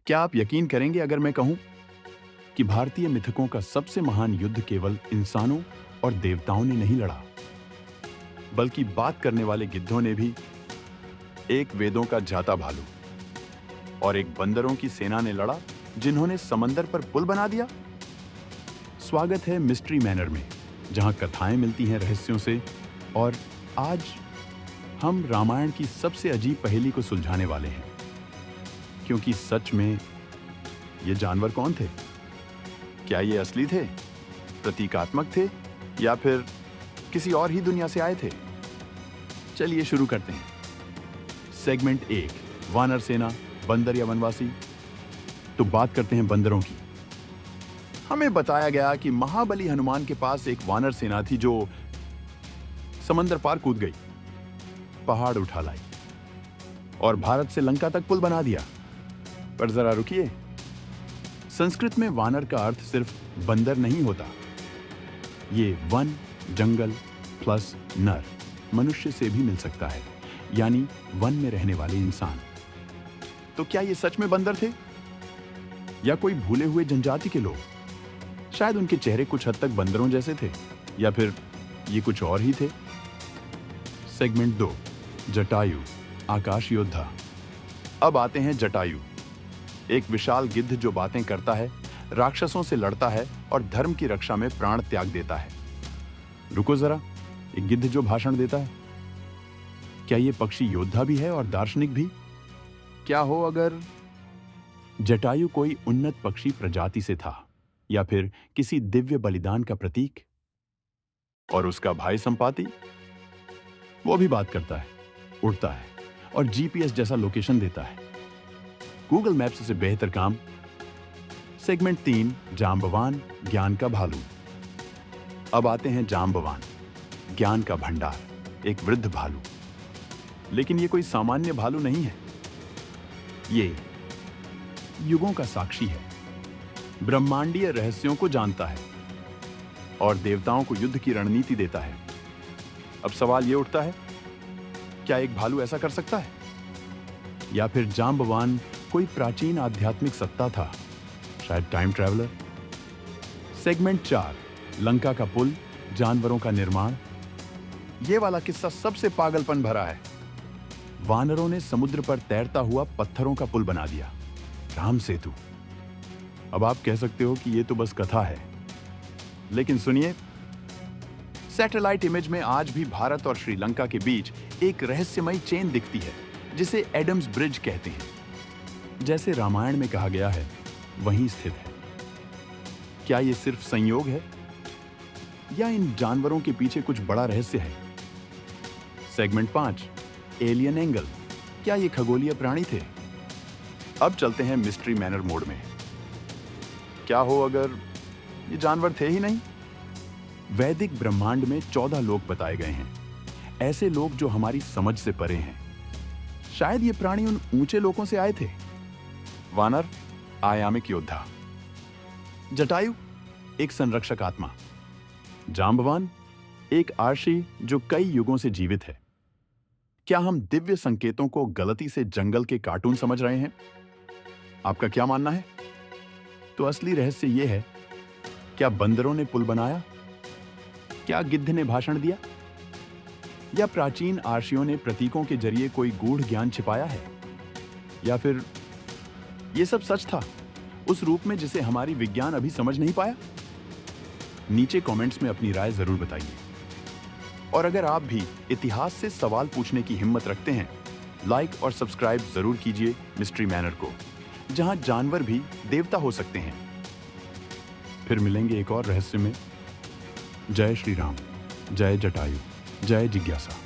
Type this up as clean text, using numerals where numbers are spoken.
क्या आप यकीन करेंगे अगर मैं कहूं कि भारतीय मिथकों का सबसे महान युद्ध केवल इंसानों और देवताओं ने नहीं लड़ा, बल्कि बात करने वाले गिद्धों ने भी, एक वेदों का जाता भालू और एक बंदरों की सेना ने लड़ा जिन्होंने समंदर पर पुल बना दिया। स्वागत है मिस्ट्री मैनर में, जहां कथाएं मिलती हैं रहस्यों से। और आज हम रामायण की सबसे अजीब पहेली को सुलझाने वाले हैं, क्योंकि सच में ये जानवर कौन थे? क्या ये असली थे, प्रतीकात्मक थे, या फिर किसी और ही दुनिया से आए थे? चलिए शुरू करते हैं। सेगमेंट 1, वानर सेना, बंदर या वनवासी। तो बात करते हैं बंदरों की। हमें बताया गया कि महाबली हनुमान के पास एक वानर सेना थी जो समंदर पार कूद गई, पहाड़ उठा लाई और भारत से लंका तक पुल बना दिया। पर जरा रुकिए, संस्कृत में वानर का अर्थ सिर्फ बंदर नहीं होता। ये वन, जंगल प्लस नर, मनुष्य से भी मिल सकता है, यानी वन में रहने वाले इंसान। तो क्या ये सच में बंदर थे या कोई भूले हुए जनजाति के लोग? शायद उनके चेहरे कुछ हद तक बंदरों जैसे थे, या फिर ये कुछ और ही थे। सेगमेंट 2, जटायु, आकाश योद्धा। अब आते हैं जटायु, एक विशाल गिद्ध जो बातें करता है, राक्षसों से लड़ता है और धर्म की रक्षा में प्राण त्याग देता है। रुको जरा, एक गिद्ध जो भाषण देता है, क्या ये पक्षी योद्धा भी है और दार्शनिक भी? क्या हो अगर जटायु कोई उन्नत पक्षी प्रजाति से था, या फिर किसी दिव्य बलिदान का प्रतीक? और उसका भाई संपाति, वो भी बात करता है, उड़ता है और जीपीएस जैसा लोकेशन देता है। गूगल मैप्स से बेहतर काम। सेगमेंट 3, जांबवान, ज्ञान का भालू। अब आते हैं जांबवान, ज्ञान का भंडार, एक वृद्ध भालू। लेकिन ये कोई सामान्य भालू नहीं है, ये युगों का साक्षी है, ब्रह्मांडीय रहस्यों को जानता है और देवताओं को युद्ध की रणनीति देता है। अब सवाल ये उठता है, क्या एक भालू ऐसा कर सकता है? या फिर जांबवान कोई प्राचीन आध्यात्मिक सत्ता था, शायद टाइम ट्रैवलर? सेगमेंट 4, लंका का पुल, जानवरों का निर्माण। यह वाला किस्सा सबसे पागलपन भरा है। वानरों ने समुद्र पर तैरता हुआ पत्थरों का पुल बना दिया, राम सेतु। अब आप कह सकते हो कि यह तो बस कथा है, लेकिन सुनिए, सैटेलाइट इमेज में आज भी भारत और श्रीलंका के बीच एक रहस्यमयी चेन दिखती है, जिसे एडम्स ब्रिज कहते हैं। जैसे रामायण में कहा गया है, वहीं स्थित है। क्या यह सिर्फ संयोग है, या इन जानवरों के पीछे कुछ बड़ा रहस्य है? Segment 5, alien angle. क्या ये खगोलीय प्राणी थे? अब चलते हैं मिस्ट्री मैनर मोड में। क्या हो अगर ये जानवर थे ही नहीं? वैदिक ब्रह्मांड में 14 लोक बताए गए हैं, ऐसे लोग जो हमारी समझ से परे हैं। शायद ये प्राणी उन ऊंचे लोकों से आए थे। वानर, आयामिक योद्धा। जटायु, एक संरक्षक आत्मा। जांबवान, एक आर्षी जो कई युगों से जीवित है। क्या हम दिव्य संकेतों को गलती से जंगल के कार्टून समझ रहे हैं? आपका क्या मानना है? तो असली रहस्य यह है, क्या बंदरों ने पुल बनाया? क्या गिद्ध ने भाषण दिया? या प्राचीन आर्षियों ने प्रतीकों के जरिए कोई गूढ़ ज्ञान छिपाया है? या फिर यह सब सच था, उस रूप में जिसे हमारी विज्ञान अभी समझ नहीं पाया? नीचे कमेंट्स में अपनी राय जरूर बताइए। और अगर आप भी इतिहास से सवाल पूछने की हिम्मत रखते हैं, लाइक और सब्सक्राइब जरूर कीजिए मिस्ट्री मैनर को, जहां जानवर भी देवता हो सकते हैं। फिर मिलेंगे एक और रहस्य में। जय श्री राम, जय जटायु, जय जिज्ञासा।